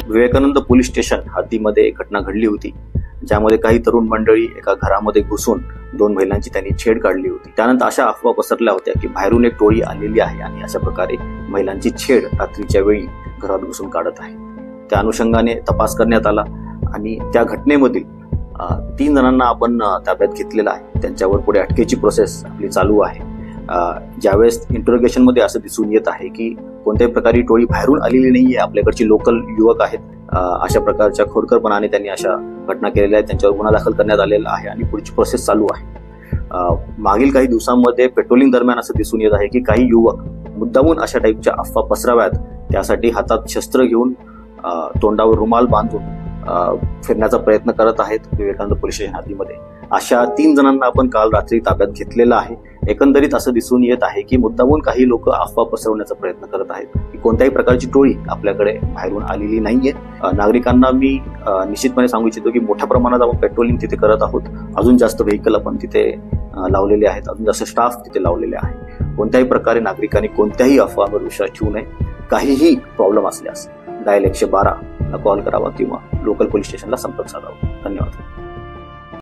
Vivekananda police station हद्दीमध्ये एक घटना घडली होती, ज्यामध्ये काही तरुण मंडळी एका घरामध्ये घुसून 2 महिलांची त्यांनी छेड काढली होती। त्यानंतर अशा अफवा पसरल्या होत्या की बाहेरून एक टोळी आलेली आहे आणि अशा प्रकारे महिलांची छेड रात्रीच्या वेळी घरात घुसून काढत आहे। त्या अनुषंगाने तपास करण्यात आला आणि त्या घटनेमधील 3 जणांना आपण ताब्यात घेतलेला आहे। त्यांच्यावर पुढे अटकेची प्रोसेस आपली चालू आहे। ज्यावेळेस इंटरोगेशन मध्ये असं दिसून येत आहे की कोणत्याही प्रकारे टोळी बाहेरून आलेली नाहीये, आपल्याकडची लोकल युवक आहेत। अशा प्रकारच्या खोडकरपणाने त्यांनी अशा घटना केलेल्या आहेत, त्यांच्यावर गुन्हा दाखल करण्यात आलेला आहे आणि पुढची प्रोसेस चालू आहे। मागील काही दिवसांमध्ये पेट्रोलिंग दरम्यान असं दिसून येत आहे की काही युवक मुद्दामून अशा टाईपच्या अफवा पसराव्यात त्यासाठी हातात शस्त्र घेऊन तोंडावर रुमाल बांधून फिरण्याचा प्रयत्न करत आहेत विवेकानंद पोलीस स्टेशन हद्दीमध्ये। अशा 3 जणांना आपण काल रात्री ताब्यात घेतलेलं आहे। एकंदरीत असं दिसून येत आहे की मुद्दामून काही लोक अफवा पसरवण्याचा प्रयत्न करत आहेत की कोणत्याही प्रकारची टोळी आपल्याकडे बाहेरून आलेली नाहीये। नागरिकांना मी निश्चितपणे सांगू इच्छितो की मोठ्या प्रमाणात आपण पेट्रोलिंग तिथे करत आहोत। अजून जास्त व्हेकल आपण तिथे लावलेले आहेत, अजून जास्त स्टाफ तिथे लावलेले आहे। कोणत्याही प्रकारे नागरिकांनी कोणत्याही अफवावर विश्वास ठेवू नये। काहीही प्रॉब्लेम असल्यास डायल 112 ला कॉल करावा किंवा लोकल पोलीस स्टेशनला संपर्क साधावा। धन्यवाद।